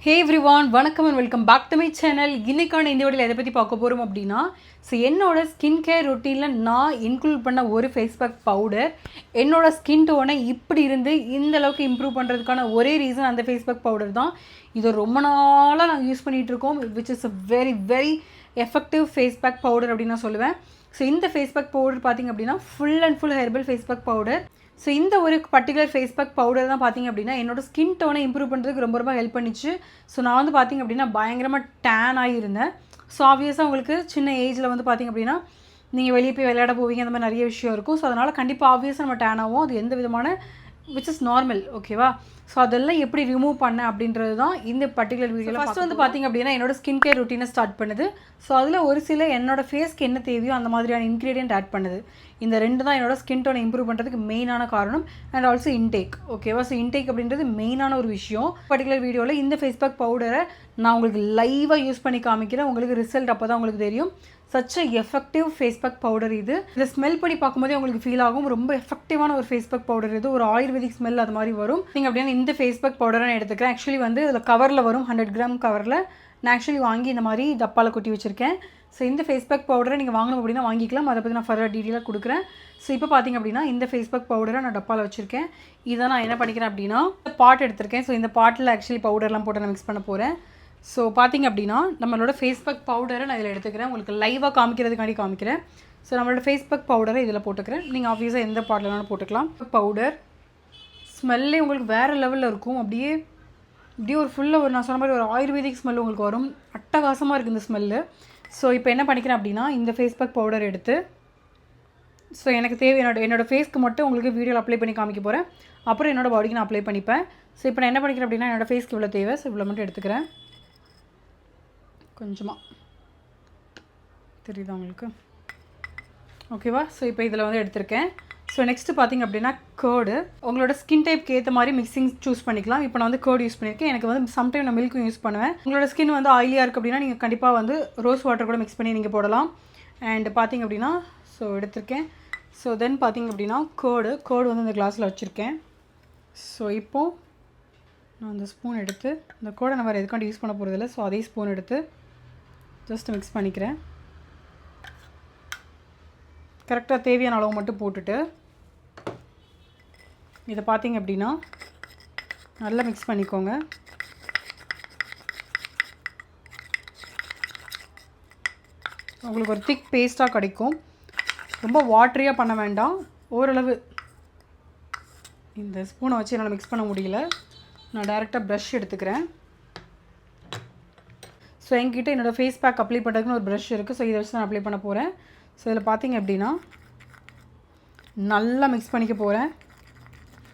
ஹே everyone, வணக்கம் and welcome back to my channel. இன்றைக்கான இந்த வீடியோவில் எதை பற்றி பார்க்க போகிறோம் அப்படின்னா, என்னோட ஸ்கின் கேர் ரொட்டீனில் நான் இன்க்ளூட் பண்ண ஒரு ஃபேஸ் பேக் பவுடர் என்னோட ஸ்கின் டோனை இப்படி இருந்து இந்த அளவுக்கு இம்ப்ரூவ் பண்ணுறதுக்கான ஒரே ரீசன் அந்த ஃபேஸ் பேக் பவுடர் தான். இதை ரொம்ப நாளாக நாங்கள் யூஸ் பண்ணிகிட்ருக்கோம், which is a very very effective face pack powder அப்படின்னு நான் சொல்லுவேன். இந்த ஃபேஸ் பேக் பவுடர் பார்த்திங்க அப்படின்னா full and full herbal face pack powder. இந்த ஒரு பர்டிகுலர் ஃபேஸ் பேக் பவுடர் தான் பார்த்திங்க அப்படின்னா என்னோடய ஸ்கின் டோனை இம்ப்ரூவ் பண்ணுறதுக்கு ரொம்ப ரொம்ப ஹெல்ப் பண்ணிச்சு. நான் வந்து பார்த்திங்க அப்படின்னா பயங்கரமாக டேன் ஆகியிருந்தேன். ஆப்வியஸாக உங்களுக்கு சின்ன ஏஜில் வந்து பார்த்திங்க அப்படின்னா நீங்கள் வெளியே போய் விளையாட போவீங்க, அந்த மாதிரி நிறைய விஷயம் இருக்கும். அதனால் கண்டிப்பாக ஆப்வியஸாக நம்ம டேன் ஆகும், அது எந்த விதமான விச் இஸ் நார்மல், ஓகேவா? அதெல்லாம் எப்படி ரிமூவ் பண்ணேன் அப்படின்றது தான் இந்த பர்டிகுலர் வீடியோவில். ஃபஸ்ட்டு வந்து பார்த்திங்க அப்படின்னா என்னோடய ஸ்கின் கேர் ரொட்டீனை ஸ்டார்ட் பண்ணுது. அதில் ஒரு சில என்னோடய ஃபேஸ்க்கு என்ன தேவையோ அந்த மாதிரியான இன்க்ரீடியன்ட் ஆட் பண்ணுது. இந்த ரெண்டு தான் என்னோடய ஸ்கின் டோனை இம்ப்ரூவ் பண்ணுறதுக்கு மெயினான காரணம். அண்ட் ஆல்சோ இன்டேக், ஓகேவா? இன்டேக் அப்படின்றது மெயினான ஒரு விஷயம். பர்டிகுலர் வீடியோவில் இந்த ஃபேஸ் பேக் பவுடரை நான் உங்களுக்கு லைவாக யூஸ் பண்ணி காமிக்கிறேன். உங்களுக்கு ரிசல்ட் அப்போ தான் உங்களுக்கு தெரியும். Such a effective face pack powder இது. இதை ஸ்மெல் பண்ணி பார்க்கும்போதே உங்களுக்கு ஃபீல் ஆகும் ரொம்ப எஃபெக்டிவான ஒரு ஃபேஸ் பேக் பவுடர் இது. ஒரு ஆயுர்வேதிக் ஸ்மெல் அது மாதிரி வரும். நீங்கள் அப்படின்னா இந்த ஃபேஸ் பேக் பவுடரை நான் எடுத்துக்கிறேன். ஆக்சுவலி வந்து இதில் கவரில் வரும், 100 கிராம் கவரில். நான் ஆக்சுவலி வாங்கி இந்த மாதிரி டப்பாவில் கொட்டி வச்சுருக்கேன். இந்த ஃபேஸ் பேக் பவுடரை நீங்கள் வாங்கணும் அப்படின்னா வாங்கிக்கலாம். அதை பற்றி நான் ஃபர்தர் டீட்டெயிலாக கொடுக்குறேன். இப்போ பார்த்திங்க அப்படின்னா இந்த ஃபேஸ் பேக் பவுடரை நான் டப்பாவில் வச்சுருக்கேன். இதை நான் என்ன பண்ணிக்கிறேன் அப்படின்னா பாட் எடுத்திருக்கேன். இந்த பாட்டில் ஆக்சுவலி பவுடர்லாம் போட்டு நான் மிக்ஸ் பண்ண போகிறேன். பார்த்திங்க அப்படின்னா நம்மளோட ஃபேஸ் பேக் பவுடரை நான் இதில் எடுத்துக்கிறேன். உங்களுக்கு லைவாக காமிக்கிறதுக்காண்டி காமிக்கிறேன். நம்மளோட ஃபேஸ் பேக் பவுடரை இதில் போட்டுக்கிறேன். நீங்கள் ஆஃபீஸாக எந்த பாட்டிலனாலும் போட்டுக்கலாம். பவுடர் ஸ்மெல்லே உங்களுக்கு வேறு லெவலில் இருக்கும். அப்படியே ஒரு ஃபுல்லாக ஒரு நான் சொன்ன மாதிரி ஒரு ஆயுர்வேதிக் ஸ்மெல் உங்களுக்கு வரும். அட்டகாசமாக இருக்குது இந்த ஸ்மெல்லு. இப்போ என்ன பண்ணிக்கிறேன் அப்படின்னா இந்த ஃபேஸ் பேக் பவுடர் எடுத்து எனக்கு தேவை என்னோடய ஃபேஸ்க்கு மட்டும் உங்களுக்கு வீடியோவில் அப்ளை பண்ணி காமிக்க போகிறேன். அப்புறம் என்னோடய பாடிக்கு நான் அப்ளை பண்ணிப்பேன். இப்போ நான் என்ன பண்ணிக்கிறேன் அப்படின்னா என்னோடய ஃபேஸ்க்கு இவ்வளோ தேவை. இவ்வளோ மட்டும் எடுத்துக்கிறேன். கொஞ்சமாக தெரியுதா உங்களுக்கு? ஓகேவா? இப்போ இதில் வந்து எடுத்திருக்கேன். நெக்ஸ்ட்டு பார்த்திங்க அப்படின்னா கேர்டு. உங்களோட ஸ்கின் டைப்க்கு ஏற்ற மாதிரி மிக்சிங் சூஸ் பண்ணிக்கலாம். இப்போ நான் வந்து கேர்டு யூஸ் பண்ணியிருக்கேன். எனக்கு வந்து சம்டைம் நான் மில்க்கும் யூஸ் பண்ணுவேன். உங்களோட ஸ்கின் வந்து ஆயிலியாக இருக்குது அப்படின்னா நீங்கள் கண்டிப்பாக வந்து ரோஸ் வாட்டர் கூட மிக்ஸ் பண்ணி நீங்கள் போடலாம். அண்ட் பார்த்திங்க அப்படின்னா எடுத்திருக்கேன். தென் பார்த்திங்க அப்படின்னா கேர்டு வந்து இந்த கிளாஸில் வச்சுருக்கேன். இப்போது நான் அந்த ஸ்பூன் எடுத்து இந்த கேர்டை நான் வேறு எதுக்காண்டி யூஸ் பண்ண போகிறதில்ல. அதே ஸ்பூன் எடுத்து ஜஸ்ட் மிக்ஸ் பண்ணிக்கிறேன். கரெக்டாக தேவையான அளவு மட்டும் போட்டுட்டு இதை பார்த்திங்க அப்படின்னா நல்லா மிக்ஸ் பண்ணிக்கோங்க. உங்களுக்கு ஒரு திக் பேஸ்ட்டாக கிடைக்கும். ரொம்ப வாட்டரியாக பண்ண வேண்டாம். ஓரளவு இந்த ஸ்பூனை வச்சு என்னால் மிக்ஸ் பண்ண முடியல. நான் டைரெக்டாக ப்ரஷ் எடுத்துக்கிறேன். என்கிட்ட என்னோடய ஃபேஸ் பேக் அப்ளை பண்ணுறதுக்குன்னு ஒரு ப்ரஷ் இருக்குது. இதை வச்சு நான் அப்ளை பண்ண போகிறேன். இதில் பார்த்திங்க அப்படின்னா நல்லா மிக்ஸ் பண்ணிக்க போகிறேன்.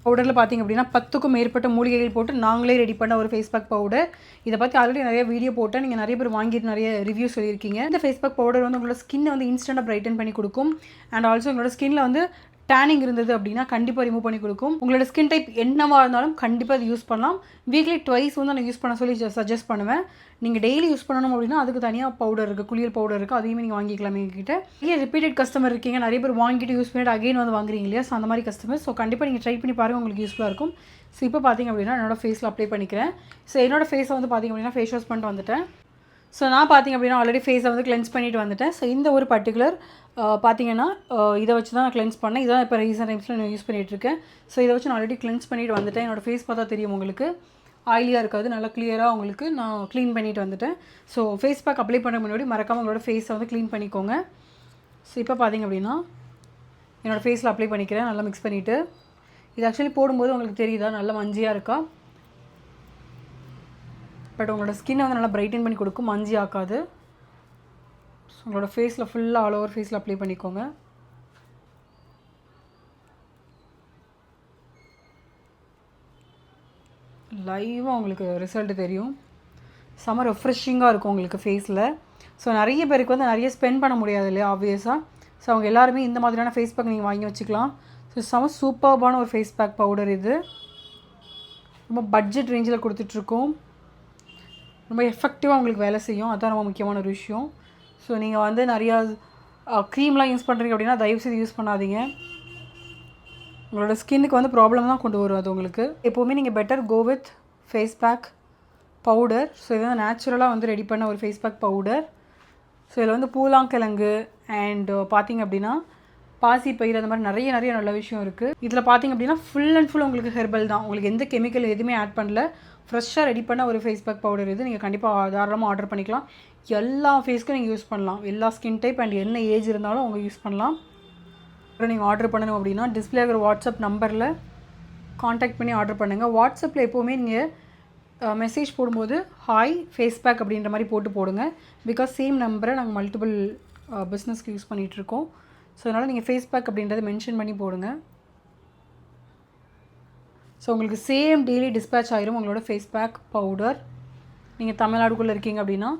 பவுடரில் பார்த்திங்க அப்படின்னா 10க்கும் மேற்பட்ட மூலிகைகள் போட்டு நாங்களே ரெடி பண்ண ஒரு ஃபேஸ் பேக் பவுடர். இதை பற்றி ஆல்ரெடி நிறைய வீடியோ போட்டேன். நீங்கள் நிறைய பேர் வாங்கிட்டு நிறைய ரிவ்யூ சொல்லியிருக்கீங்க. இந்த ஃபேஸ் பேக் பவுடர் வந்து உங்களோட ஸ்கின்னை வந்து இன்ஸ்டண்ட்டாக பிரைட்டன் பண்ணி கொடுக்கும். அண்ட் ஆல்சோ உங்களோட ஸ்கின்னில் வந்து டேனிங் இருந்தது அப்படின்னா கண்டிப்பாக ரிமூவ் பண்ணி கொடுக்கும். உங்களோட ஸ்கின் டைப் என்னவாக இருந்தாலும் கண்டிப்பாக அது யூஸ் பண்ணலாம். வீக்லி ட்வைஸ் வந்து நான் யூஸ் பண்ண சொல்லி சஜஸ்ட் பண்ணுவேன். நீங்கள் டெய்லி யூஸ் பண்ணணும் அப்படின்னா அதுக்கு தனியாக பவுடர் இருக்குது, குளியல் பவுடர் இருக்குது. அதையுமே நீங்கள் வாங்கிக்கலாம். எங்ககிட்ட நிறைய ரிப்பீட்டட் கஸ்டமர் இருக்கீங்க. நிறைய பேர் வாங்கிட்டு யூஸ் பண்ணிட்டு அகைன் வந்து வாங்குறீங்க இல்லையா? அந்த மாதிரி கஸ்டமர். கண்டிப்பாக நீங்கள் ட்ரை பண்ணி பாருங்கள், உங்களுக்கு யூஸ்ஃபுல்லாக இருக்கும். இப்போ பார்த்திங்க அப்படின்னா என்னோடய ஃபேஸில் அப்ளை பண்ணிக்கிறேன். என்னோடய ஃபேஸை வந்து பார்த்திங்க அப்படின்னா ஃபேஸ் வாஷ் பண்ணிட்டு வந்துட்டேன். நான் பார்த்திங்க அப்படின்னா ஆல்ரெடி ஃபேஸை வந்து கிளென்ஸ் பண்ணிட்டு வந்துட்டேன். இந்த ஒரு பர்டிகுலர் பார்த்திங்கன்னா இதை வச்சு தான் நான் கிளென்ஸ் பண்ணேன். இதான் இப்போ ரீசன்ட் டைம்ஸில் நான் யூஸ் பண்ணிகிட்ருக்கேன். இதை வச்சு நான் ஆல்ரெடி கிளென்ஸ் பண்ணிட்டு வந்துட்டேன். என்னோடய ஃபேஸ் பார்த்தா தெரியும் உங்களுக்கு, ஆயிலியாக இருக்காது, நல்லா கிளியராக உங்களுக்கு நான் க்ளீன் பண்ணிட்டு வந்துட்டேன். ஃபேஸ் பேக் அப்ளை பண்ண முன்னாடி மறக்காமல் உங்களோட ஃபேஸை வந்து க்ளீன் பண்ணிக்கோங்க. இப்போ பார்த்திங்க அப்படின்னா என்னோடய ஃபேஸில் அப்ளை பண்ணிக்கிறேன். நல்லா மிக்ஸ் பண்ணிவிட்டு இது ஆக்சுவலி போடும்போது உங்களுக்கு தெரியுதா நல்லா மஞ்சியாக இருக்கா? பட் உங்களோட ஸ்கின்னை வந்து நல்லா பிரைட்டன் பண்ணி கொடுக்கும், மஞ்சி ஆக்காது. உங்களோட ஃபேஸில் ஃபுல்லாக ஆல் ஓவர் ஃபேஸில் அப்ளை பண்ணிக்கோங்க. லைவாக உங்களுக்கு ரிசல்ட்டு தெரியும். செம்ம ரெஃப்ரெஷிங்காக இருக்கும் உங்களுக்கு ஃபேஸில். நிறைய பேருக்கு வந்து நிறைய ஸ்பெண்ட் பண்ண முடியாது இல்லையா ஆப்வியஸாக. அவங்க எல்லாருமே இந்த மாதிரியான ஃபேஸ் பேக் நீங்கள் வாங்கி வச்சுக்கலாம். செம்ம சூப்பர்பான ஒரு ஃபேஸ் பேக் பவுடர் இது. ரொம்ப பட்ஜெட் ரேஞ்சில் கொடுத்துட்ருக்கோம். ரொம்ப எஃபெக்டிவாக உங்களுக்கு வேலை செய்யும். அதுதான் ரொம்ப முக்கியமான ஒரு விஷயம். நீங்கள் வந்து நிறையா க்ரீம்லாம் யூஸ் பண்ணுறீங்க அப்படின்னா தயவுசெய்து யூஸ் பண்ணாதீங்க. உங்களோட ஸ்கின்னுக்கு வந்து ப்ராப்ளம் தான் கொண்டு வரும் அது உங்களுக்கு. எப்போவுமே நீங்கள் better go with face pack powder. So இது வந்து நேச்சுரலாக வந்து ரெடி பண்ண ஒரு ஃபேஸ் பேக் பவுடர். ஸோ இதில் வந்து பூலாங்கிழங்கு அண்ட் பார்த்திங்க அப்படின்னா பாசி பயிர் அந்த மாதிரி நிறைய நல்ல விஷயம் இருக்குது. இதில் பார்த்திங்க அப்படின்னா ஃபுல் அண்ட் ஃபுல் உங்களுக்கு ஹெர்பல் தான். உங்களுக்கு எந்த கெமிக்கல் எதுவுமே ஆட் பண்ணல. ஃப்ரெஷ்ஷாக ரெடி பண்ண ஒரு ஃபேஸ் பேக் பவுடர் இது. நீங்கள் கண்டிப்பாக தாராளமாக ஆர்டர் பண்ணிக்கலாம். எல்லா ஃபேஸ்க்கும் நீங்கள் யூஸ் பண்ணலாம். எல்லா ஸ்கின் டைப் அண்ட் என்ன ஏஜ் இருந்தாலும் அவங்க யூஸ் பண்ணலாம். அப்புறம் நீங்கள் ஆர்டர் பண்ணணும் அப்படின்னா டிஸ்பிளே ஆகிற வாட்ஸ்அப் நம்பரில் காண்டாக்ட் பண்ணி ஆர்டர் பண்ணுங்கள். வாட்ஸ்அப்பில் எப்போவுமே நீங்கள் மெசேஜ் போடும்போது ஹாய் ஃபேஸ் பேக் அப்படின்ற மாதிரி போடுங்க. பிகாஸ் சேம் நம்பரை நாங்கள் மல்டிபிள் பிஸ்னஸ்க்கு யூஸ் பண்ணிகிட்ருக்கோம். ஸோ அதனால் நீங்கள் ஃபேஸ் பேக் அப்படின்றத மென்ஷன் பண்ணி போடுங்க. ஸோ உங்களுக்கு சேம் டெய்லி டிஸ்பேச் ஆகிரும் உங்களோட ஃபேஸ் பேக் பவுடர். நீங்கள் தமிழ்நாடுக்குள்ளே இருக்கீங்க அப்படின்னா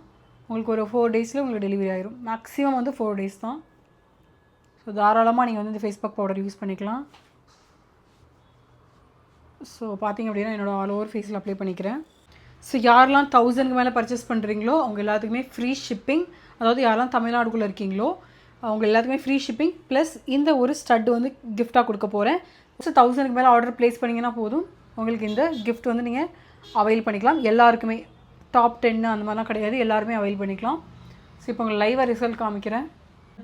உங்களுக்கு ஒரு 4 டேஸில் உங்களுக்கு டெலிவரி ஆகிரும். மேக்ஸிமம் வந்து 4 டேஸ் தான். ஸோ தாராளமாக நீங்கள் வந்து இந்த ஃபேஸ் பேக் பவுடர் யூஸ் பண்ணிக்கலாம். ஸோ பார்த்திங்க அப்படின்னா என்னோடய ஆல் ஓவர் ஃபேஸில் அப்ளை பண்ணிக்கிறேன். ஸோ யாரெல்லாம் 1000க்கு மேலே பர்ச்சேஸ் பண்ணுறீங்களோ அவங்க எல்லாத்துக்குமே ஃப்ரீ ஷிப்பிங். அதாவது யாரெல்லாம் தமிழ்நாடுக்குள்ளே இருக்கீங்களோ அவங்க எல்லாத்துக்குமே ஃப்ரீ ஷிப்பிங் ப்ளஸ் இந்த ஒரு ஸ்டட் வந்து கிஃப்டாக கொடுக்க போகிறேன். ஸோ 1000க்கு மேலே ஆர்டர் ப்ளேஸ் பண்ணிங்கன்னா போதும் உங்களுக்கு இந்த கிஃப்ட் வந்து நீங்கள் அவைல் பண்ணிக்கலாம். எல்லாருக்குமே டாப் 10 அந்த மாதிரிலாம் கிடையாது, எல்லாருமே அவைல் பண்ணிக்கலாம். ஸோ இப்போ உங்களுக்கு லைவாக ரிசல்ட் காமிக்கிறேன்.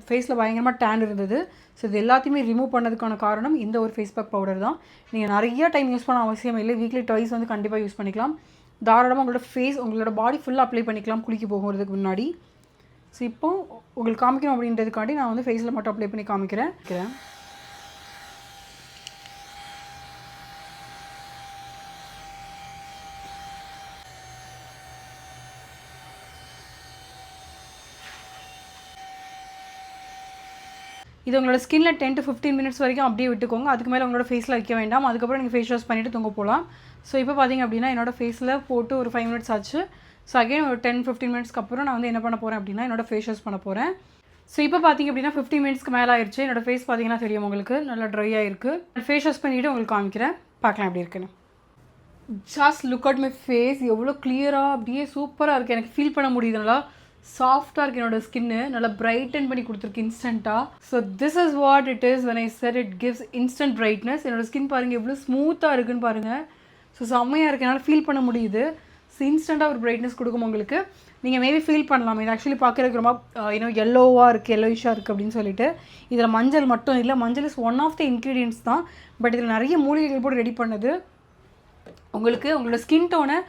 ஃபேஸில் பயங்கரமாக டேன் இருந்தது. ஸோ இது எல்லாத்தையுமே ரிமூவ் பண்ணதுக்கான காரணம் இந்த ஒரு ஃபேஸ் பேக் பவுடர் தான். நீங்கள் நிறைய டைம் யூஸ் பண்ண அவசியம் இல்லை. வீக்லி ட்வைஸ் வந்து கண்டிப்பாக யூஸ் பண்ணிக்கலாம். தாராளமாக உங்களோட பாடி ஃபுல்லாக அப்ளை பண்ணிக்கலாம் குளிக்க போகிறதுக்கு முன்னாடி. ஸோ இப்போ உங்களுக்கு காமிக்கணும் அப்படின்றதுக்காண்டி நான் வந்து ஃபேஸில் மட்டும் அப்ளை பண்ணி காமிக்கிறேன். இது உங்களோட ஸ்கின்னில் 10 to 15 மினிட்ஸ் வரைக்கும் அப்படியே விட்டுக்கோங்க. அதுக்கு மேலே உங்களோட ஃபேஸில் வைக்க வேண்டாம். அதுக்கப்புறம் நீங்கள் ஃபேஸ் வாஷ் பண்ணிவிட்டு தூங்க போகலாம். ஸோ இப்போ பார்த்திங்க அப்படின்னா என்னோடய ஃபேஸில் போட்டு ஒரு 5 மினிட்ஸ் ஆச்சு. ஸோ அகைன் ஒரு 10-15 மினிட்ஸ்க்கு அப்புறம் நான் வந்து என்ன பண்ண போகிறேன் அப்படின்னா என்னோடய ஃபேஸ் வாஷ் பண்ண போகிறேன். ஸோ இப்போ பார்த்திங்க அப்படின்னா 15 மினிட்ஸ்க்கு மேலே ஆயிடுச்சு. என்னோடய ஃபேஸ் பார்த்திங்கன்னா தெரியும் உங்களுக்கு நல்லா ட்ரையாக இருக்குது. ஃபேஸ் வாஷ் பண்ணிவிட்டு உங்களுக்கு காமிக்கிறேன், பார்க்கலாம் எப்படி இருக்குன்னு. Just look at my face. எவ்வளோ கிளியராக அப்படியே சூப்பராக இருக்குது. எனக்கு ஃபீல் பண்ண முடியுது. நல்லா சாஃப்டாக இருக்குது என்னோடய ஸ்கின்னு. நல்லா பிரைட்டன் பண்ணி கொடுத்துருக்கு இன்ஸ்டண்ட்டாக. So this is what it is when I said it gives instant brightness. என்னோடய ஸ்கின் பாருங்கள் எவ்வளோ ஸ்மூத்தாக இருக்குன்னு பாருங்கள். ஸோ செம்மையாக இருக்குது, என்னால் ஃபீல் பண்ண முடியுது. ஸோ இன்ஸ்டண்ட்டாக ஒரு பிரைட்னஸ் கொடுக்கும் உங்களுக்கு. நீங்கள் மேபி ஃபீல் பண்ணலாம் இது ஆக்சுவலி பார்க்குறதுக்கு ரொம்ப எல்லோவாக இருக்குது, எல்லோயிஷாக இருக்குது அப்படின்னு சொல்லிட்டு. இதில் மஞ்சள் மட்டும் இல்லை, மஞ்சள் is one of the ingredients தான். பட் இதில் நிறைய மூலிகைகள் போட்டு ரெடி பண்ணது. உங்களுக்கு உங்களோட ஸ்கின் டோனை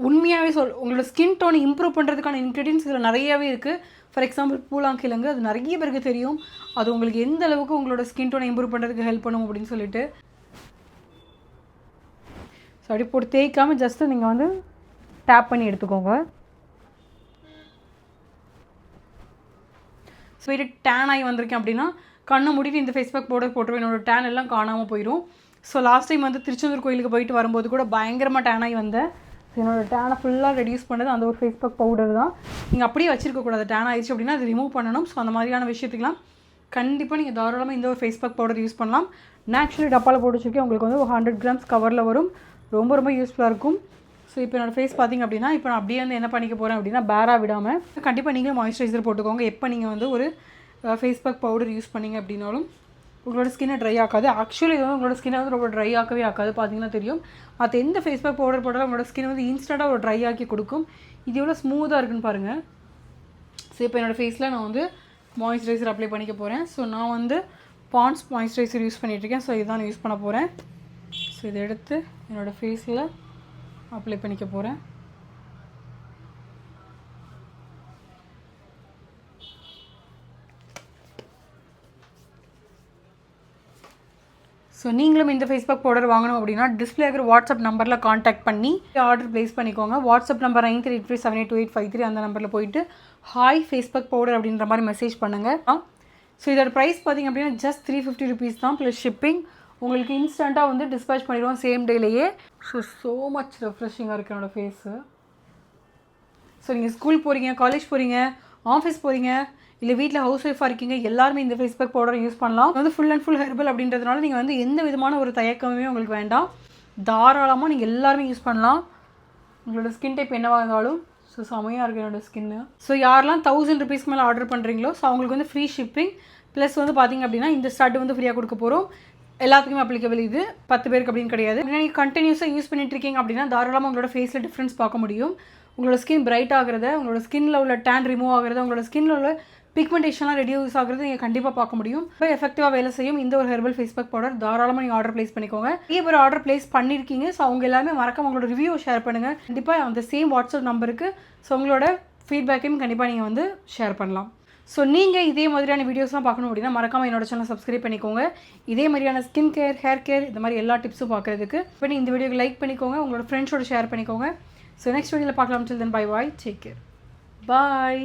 உண்மையாகவே உங்களோட ஸ்கின் டோனை இம்ப்ரூவ் பண்ணுறதுக்கான இன்க்ரீடியன்ஸ் இதில் நிறையாவே இருக்குது. ஃபார் எக்ஸாம்பிள் பூலாங்கிழங்கு, அது நிறைய பேருக்கு தெரியும். அது உங்களுக்கு எந்த அளவுக்கு உங்களோட ஸ்கின் டோனை இம்ப்ரூவ் பண்ணுறதுக்கு ஹெல்ப் பண்ணும் அப்படின்னு சொல்லிட்டு. ஸோ அப்படி போட்டு தேய்க்காமல் ஜஸ்ட்டு நீங்கள் வந்து டேப் பண்ணி எடுத்துக்கோங்க. ஸோ இது டேன் ஆகி வந்திருக்கேன் அப்படின்னா கண்ணை மூடிட்டு இந்த ஃபேஸ் பேக் போட்டுருவேன். என்னோட டேன் எல்லாம் காணாமல் போயிடும். ஸோ லாஸ்ட் டைம் வந்து திருச்செந்தூர் கோயிலுக்கு போயிட்டு வரும்போது கூட பயங்கரமாக டேன் ஆகி வந்தேன். ஸோ என்னோடய டேனை ஃபுல்லாக ரெடியூஸ் பண்ணது அந்த ஒரு ஃபேஸ் பேக் பவுடர் தான். நீங்கள் அப்படியே வச்சிருக்கக்கூடாது. டேன் ஆயிடுச்சு அப்படின்னா அது ரிமூவ் பண்ணணும். ஸோ அந்த மாதிரியான விஷயத்துக்குலாம் கண்டிப்பாக நீங்கள் தாராளமாக இந்த ஒரு ஃபேஸ் பேக் பவுடர் யூஸ் பண்ணலாம். நான் ஆக்சுவலி டப்பாவில் போட்டு வச்சுருக்கேன். உங்களுக்கு வந்து 100 கிராம்ஸ் கவரில் வரும். ரொம்ப யூஸ்ஃபுல்லாக இருக்கும். ஸோ இப்போ என்னோடய ஃபேஸ் பார்த்திங்க அப்படின்னா இப்போ நான் அப்படியே வந்து என்ன பண்ணிக்க போகிறேன் அப்படின்னா பேராக விடாமல் கண்டிப்பாக நீங்களும் மாய்ஸ்சரைசர் போட்டுக்கோங்க. எப்போ நீங்கள் வந்து ஒரு ஃபேஸ் பேக் பவுடர் யூஸ் பண்ணிங்க அப்படின்னாலும் உங்களோட ஸ்கின்னை ட்ரை ஆக்காது. ஆக்சுவலி இது வந்து உங்களோட ஸ்கின்னை வந்து ரொம்ப ட்ரை ஆக்கவே ஆக்காது. பார்த்தீங்கன்னா தெரியும். அது எந்த ஃபேஸ் பேக் பவுடர் போட்டாலும் உங்களோட ஸ்கின் வந்து இன்ஸ்டண்ட்டாக ஒரு ட்ரை ஆக்கி கொடுக்கும். இது எவ்வளோ ஸ்மூத்தாக இருக்குன்னு பாருங்கள். ஸோ இப்போ என்னோடய ஃபேஸில் நான் வந்து மாய்ஸ்சரைசர் அப்ளை பண்ணிக்க போகிறேன். ஸோ நான் வந்து பாண்ட்ஸ் மாய்ஸ்சரைசர் யூஸ் பண்ணிகிட்ருக்கேன். ஸோ இதுதான் நான் யூஸ் பண்ண போகிறேன். ஸோ இதை எடுத்து என்னோடய ஃபேஸில் அப்ளை பண்ணிக்க போகிறேன். ஸோ நீங்களும் இந்த ஃபேஸ் பேக் பவுடர் வாங்கணும் அப்படின்னா டிஸ்பிளே ஆகிற வாட்ஸ்அப் நம்பரில் காண்டாக்ட் பண்ணி ஆர்டர் ப்ளேஸ் பண்ணிக்கோங்க. வாட்ஸ்அப் நம்பர் 9383782853 அந்த நம்பரில் போயிட்டு ஹாய் ஃபேஸ் பேக் பவுடர் அப்படின்ற மாதிரி மெசேஜ் பண்ணுங்கள். ஸோ இதோட ப்ரைஸ் பார்த்திங்க அப்படின்னா ஜஸ்ட் 350 rupees தான் ப்ளஸ் ஷிப்பிங். உங்களுக்கு இன்ஸ்டண்ட்டாக வந்து டிஸ்பேச் பண்ணிடுவோம் சேம் டேலேயே. ஸோ மச் ரெஃப்ரெஷிங்காக இருக்குது என்னோடய ஃபேஸு. ஸோ நீங்கள் ஸ்கூல் போகிறீங்க, காலேஜ் போகிறீங்க, ஆஃபீஸ் போகிறீங்க, இல்லை வீட்டில் ஹவுஸ் ஒய்ஃபாக இருக்கீங்க, எல்லாருமே இந்த ஃபேஸ் பேக் பவுடரை யூஸ் பண்ணலாம். வந்து ஃபுல் அண்ட் ஃபுல் ஹெர்பல் அப்படின்றதுனால நீங்கள் வந்து எந்த விதமான ஒரு தயக்கமே உங்களுக்கு வேண்டாம். தாராளமாக நீங்கள் எல்லாருமே யூஸ் பண்ணலாம். உங்களோட ஸ்கின் டைப் என்னவாக இருந்தாலும். ஸோ செமையாக இருக்குது என்னோடய ஸ்கின்னு. ஸோ யாரெல்லாம் 1000 rupees மேலே ஆர்டர் பண்ணுறீங்களோ ஸோ அவங்களுக்கு வந்து ஃப்ரீ ஷிப்பிங் ப்ளஸ் வந்து பார்த்திங்க அப்படின்னா இந்த ஸ்டட் வந்து ஃப்ரீயாக கொடுக்க போகிறோம். எல்லாத்துக்குமே அப்ளிகபிள். இது 10 பேருக்கு அப்படின்னு கிடையாது. நீங்கள் கண்டினியூஸாக யூஸ் பண்ணிட்டு இருக்கீங்க அப்படின்னா தாராளமாக உங்களோட ஃபேஸில் டிஃப்ரென்ஸ் பார்க்க முடியும். உங்களோட ஸ்கின் பிரைட் ஆகிறத, உங்களோட ஸ்கின்ல உள்ள டேன் ரிமூவ் ஆகிறத, உங்களோட ஸ்கின்ல உள்ள பிக்மெண்டேஷன்லாம் ரெடியூஸ் ஆகிறது நீங்கள் கண்டிப்பாக பார்க்க முடியும். இப்போ எஃபெக்டிவாக வேலை செய்யும் இந்த ஒரு ஹெர்பல் ஃபேஸ் பேக் பவுடர் தாராளமாக நீங்கள் ஆர்டர் ப்ளேஸ் பண்ணிக்கோங்க. நிறைய பேர் ஆர்டர் ப்ளேஸ் பண்ணியிருக்கீங்க. ஸோ அவங்க எல்லாமே மறக்காம உங்களோட ரிவ்யூ ஷேர் பண்ணுங்கள். கண்டிப்பாக அந்த சேம் வாட்ஸ்அப் நம்பருக்கு ஸோ உங்களோட ஃபீட்பேக்கையும் கண்டிப்பாக நீங்கள் வந்து ஷேர் பண்ணலாம். ஸோ நீங்கள் இதே மாதிரியான வீடியோஸ்லாம் பார்க்கணும் அப்படின்னா மறக்காமல் என்னோட சேனல் சப்ஸ்கிரைப் பண்ணிக்கோங்க. இதே மாதிரியான ஸ்கின் கேர், ஹேர் கேர், இந்த மாதிரி எல்லா டிப்ஸும் பார்க்குறதுக்கு. இப்போ இந்த வீடியோக்கு லைக் பண்ணிக்கோங்க, உங்களோட ஃப்ரெண்ட்ஸோட ஷேர் பண்ணிக்கோங்க. ஸோ நெக்ஸ்ட் வீடியோவில் பார்க்கலாம். டில் தென் பை பாய், டேக் கேர், பாய்.